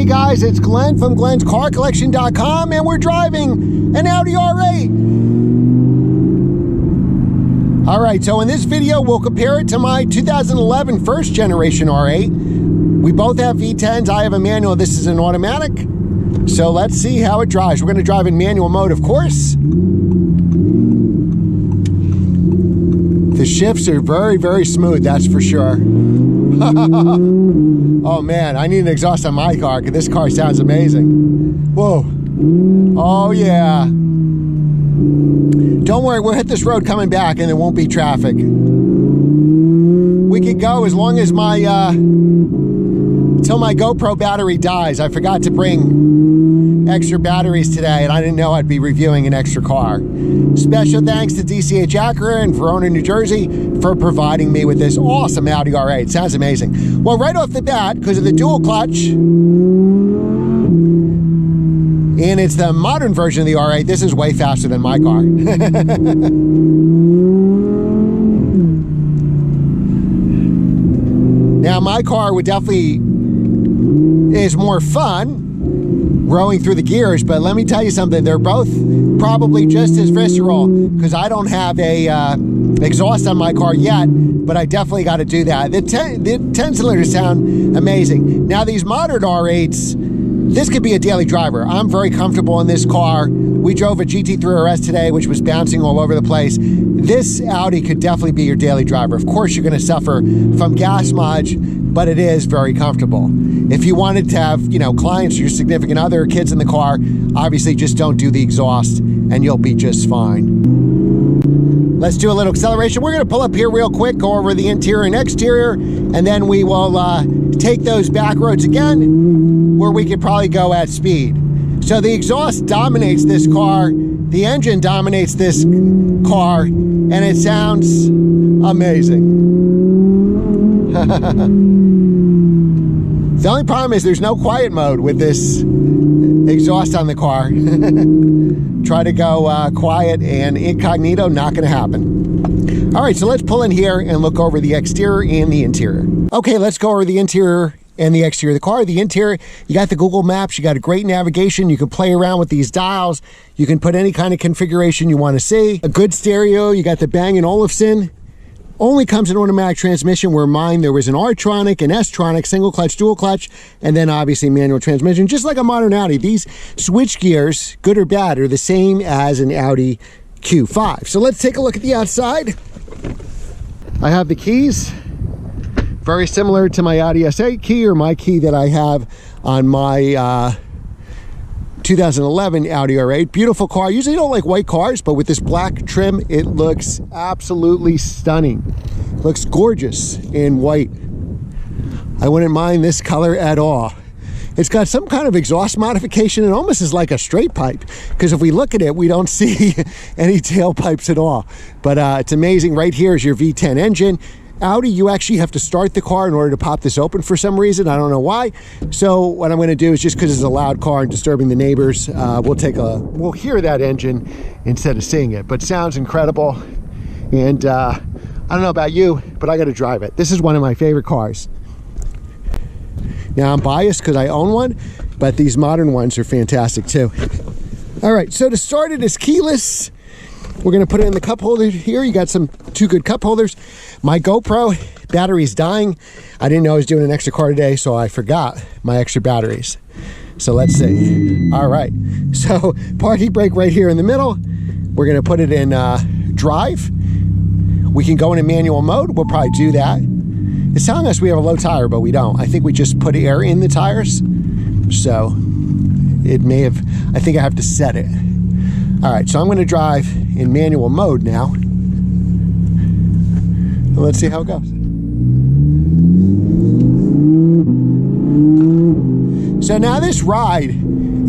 guys, it's Glenn from glenscarcollection.com, and we're driving an Audi R8. All right, so in this video, we'll compare it to my 2011 first generation R8. We both have V10s. I have a manual. This is an automatic. So let's see how it drives. We're going to drive in manual mode, of course. The shifts are very, very smooth, that's for sure. Oh man, I need an exhaust on my car because this car sounds amazing. Whoa. Oh yeah. Don't worry, we'll hit this road coming back and there won't be traffic. We could go as long as my, till my GoPro battery dies. I forgot to bring extra batteries today and I didn't know I'd be reviewing an extra car. Special thanks to DCH Acura in Verona, New Jersey for providing me with this awesome Audi R8. Sounds amazing. Well, right off the bat, because of the dual clutch, and it's the modern version of the R8, this is way faster than my car. Now, my car would definitely is more fun rowing through the gears, but let me tell you something, they're both probably just as visceral because I don't have a exhaust on my car yet, but I definitely got to do that. The 10 cylinders sound amazing. Now these modern R8s, this could be a daily driver. I'm very comfortable in this car. We drove a GT3 RS today, which was bouncing all over the place. This Audi could definitely be your daily driver. Of course, you're going to suffer from gas mileage, but it is very comfortable. If you wanted to have, you know, clients, your significant other, kids in the car, obviously just don't do the exhaust and you'll be just fine. Let's do a little acceleration. We're going to pull up here real quick, go over the interior and exterior, and then we will take those back roads again where we could probably go at speed. So the exhaust dominates this car, the engine dominates this car, and it sounds amazing. The only problem is there's no quiet mode with this exhaust on the car. Try to go quiet and incognito, not going to happen. All right, so let's pull in here and look over the exterior and the interior. Okay, let's go over the interior and the exterior of the car. The interior, you got the Google Maps, you got a great navigation, you can play around with these dials, you can put any kind of configuration you want to see. A good stereo, you got the Bang & Olufsen. Only comes in automatic transmission, where mine there was an R-tronic, an S-tronic, single clutch, dual clutch, and then obviously manual transmission, just like a modern Audi. These switch gears, good or bad, are the same as an Audi Q5. So let's take a look at the outside. I have the keys, very similar to my Audi S8 key or my key that I have on my 2011 Audi R8. Beautiful car. I usually don't like white cars, but with this black trim, it looks absolutely stunning. Looks gorgeous in white. I wouldn't mind this color at all. It's got some kind of exhaust modification. It almost is like a straight pipe, because if we look at it, we don't see any tailpipes at all. But it's amazing. Right here is your V10 engine. Audi, you actually have to start the car in order to pop this open for some reason. I don't know why. So what I'm going to do is, just because it's a loud car and disturbing the neighbors, we'll hear that engine instead of seeing it. But sounds incredible. And I don't know about you, but I got to drive it. This is one of my favorite cars. Now I'm biased because I own one, but these modern ones are fantastic too. All right, so to start it is keyless. We're going to put it in the cup holder here. You got two good cup holders. My GoPro battery's dying. I didn't know I was doing an extra car today, so I forgot my extra batteries. So let's see. All right. So parking brake right here in the middle. We're going to put it in drive. We can go into manual mode. We'll probably do that. It's telling us we have a low tire, but we don't. I think we just put air in the tires. So it may have, I think I have to set it. All right, so I'm going to drive in manual mode now. Let's see how it goes. So now this ride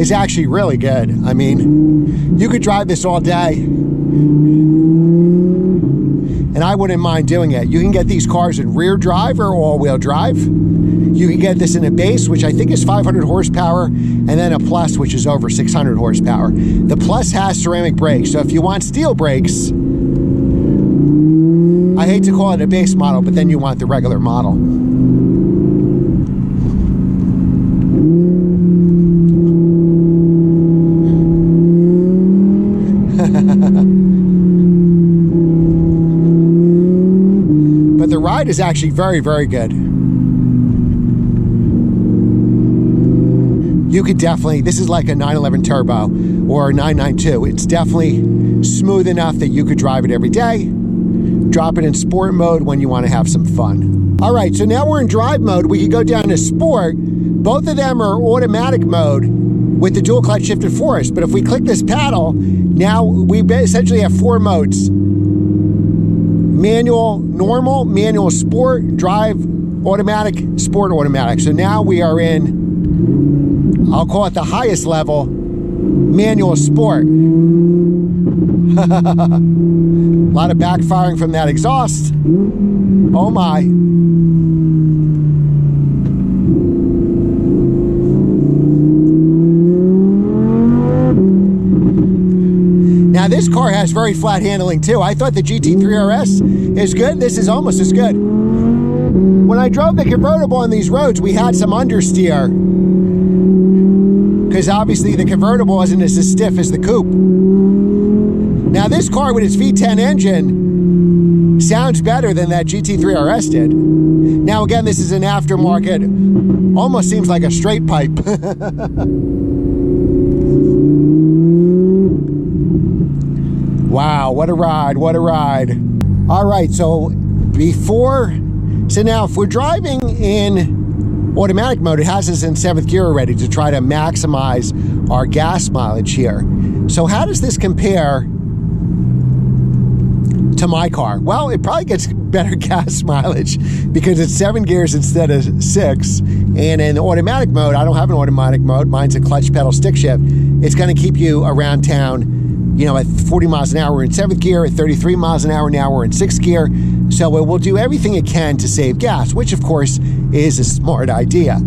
is actually really good. I mean, you could drive this all day, and I wouldn't mind doing it. You can get these cars in rear drive or all-wheel drive. You can get this in a base, which I think is 500 horsepower, and then a plus, which is over 600 horsepower. The plus has ceramic brakes, so if you want steel brakes, I hate to call it a base model, but then you want the regular model. ride is actually very, very good. You could definitely, this is like a 911 Turbo or a 992. It's definitely smooth enough that you could drive it every day. Drop it in sport mode when you want to have some fun. All right, so now we're in drive mode. We can go down to sport. Both of them are automatic mode with the dual clutch shifted force. But if we click this paddle, now we essentially have 4 modes. Manual, normal, manual sport, drive, automatic, sport, automatic. So now we are in, I'll call it the highest level, manual sport. A lot of backfiring from that exhaust. Oh my. Now this car has very flat handling too. I thought the GT3 RS is good. This is almost as good. When I drove the convertible on these roads, we had some understeer, because obviously the convertible isn't as stiff as the coupe. Now this car with its V10 engine sounds better than that GT3 RS did. Now again, this is an aftermarket, almost seems like a straight pipe. Wow, what a ride, what a ride. All right, so now if we're driving in automatic mode, it has us in 7th gear already to try to maximize our gas mileage here. So how does this compare to my car? Well, it probably gets better gas mileage because it's 7 gears instead of 6. And in automatic mode, I don't have an automatic mode. Mine's a clutch pedal stick shift. It's going to keep you around town, you know, at 40 miles an hour we're in 7th gear, at 33 miles an hour now we're in 6th gear. So it will do everything it can to save gas, which of course is a smart idea.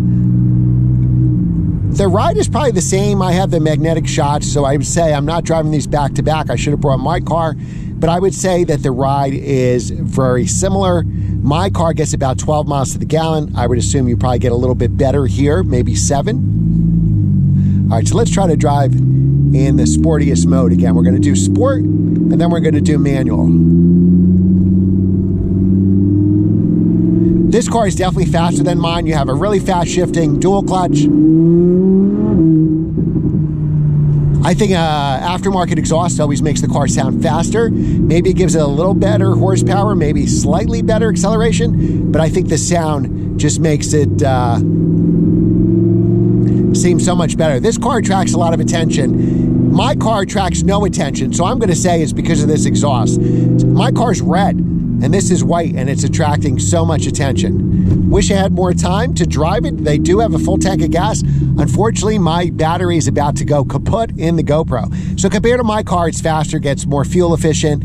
The ride is probably the same. I have the magnetic shocks, so I would say I'm not driving these back to back. I should have brought my car, but I would say that the ride is very similar. My car gets about 12 miles to the gallon. I would assume you probably get a little bit better here, maybe 7. All right, so let's try to drive in the sportiest mode again. We're going to do sport, and then we're going to do manual. This car is definitely faster than mine. You have a really fast shifting dual clutch. I think aftermarket exhaust always makes the car sound faster. Maybe it gives it a little better horsepower, maybe slightly better acceleration, but I think the sound just makes it seem so much better. This car attracts a lot of attention. My car attracts no attention, so I'm going to say it's because of this exhaust. My car's red, and this is white, and it's attracting so much attention. Wish I had more time to drive it. They do have a full tank of gas. Unfortunately, my battery is about to go kaput in the GoPro. So compared to my car, it's faster, gets more fuel efficient.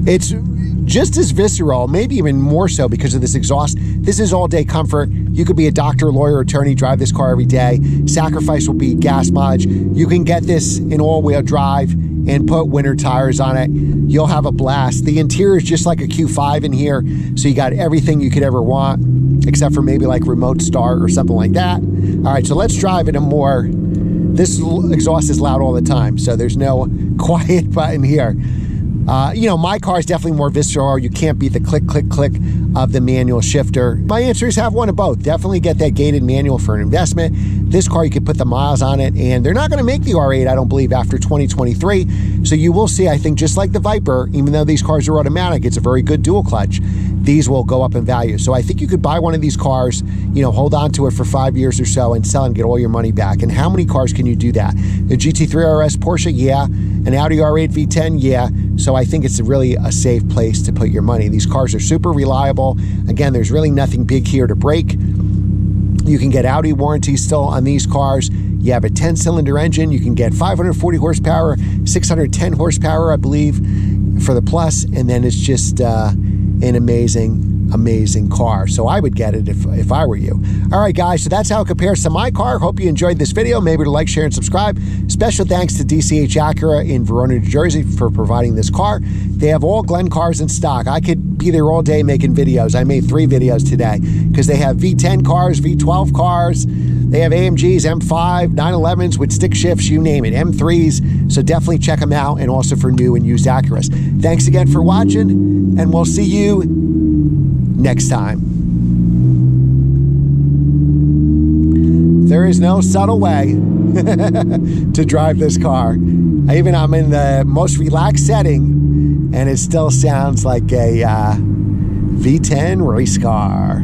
It's just as visceral, maybe even more so because of this exhaust. This is all-day comfort. You could be a doctor, lawyer, attorney, drive this car every day. Sacrifice will be gas mileage. You can get this in all-wheel drive and put winter tires on it. You'll have a blast. The interior is just like a Q5 in here, so you got everything you could ever want, except for maybe like remote start or something like that. All right, so let's drive it a more, this exhaust is loud all the time, so there's no quiet button here. You know, my car is definitely more visceral. You can't beat the click, click, click of the manual shifter. My answer is have one of both. Definitely get that gated manual for an investment. This car, you can put the miles on it, and they're not going to make the R8, I don't believe, after 2023. So you will see, I think, just like the Viper, even though these cars are automatic, it's a very good dual clutch. These will go up in value. So I think you could buy one of these cars, you know, hold on to it for 5 years or so and sell and get all your money back. And how many cars can you do that? The GT3 RS Porsche, yeah. An Audi R8 V10, yeah. So I think it's really a safe place to put your money. These cars are super reliable. Again, there's really nothing big here to break. You can get Audi warranty still on these cars. You have a 10-cylinder engine. You can get 540 horsepower, 610 horsepower, I believe, for the Plus. And then it's just an amazing car. So I would get it if I were you. All right, guys, so that's how it compares to my car. Hope you enjoyed this video. Maybe to like, share, and subscribe. Special thanks to DCH Acura in Verona, New Jersey for providing this car. They have all Glen cars in stock. I could be there all day making videos. I made 3 videos today because they have V10 cars, V12 cars. They have AMGs, M5, 911s with stick shifts, you name it, M3s. So definitely check them out, and also for new and used Acuras. Thanks again for watching, and we'll see you next time. There is no subtle way to drive this car. I'm in the most relaxed setting, and it still sounds like a V10 race car.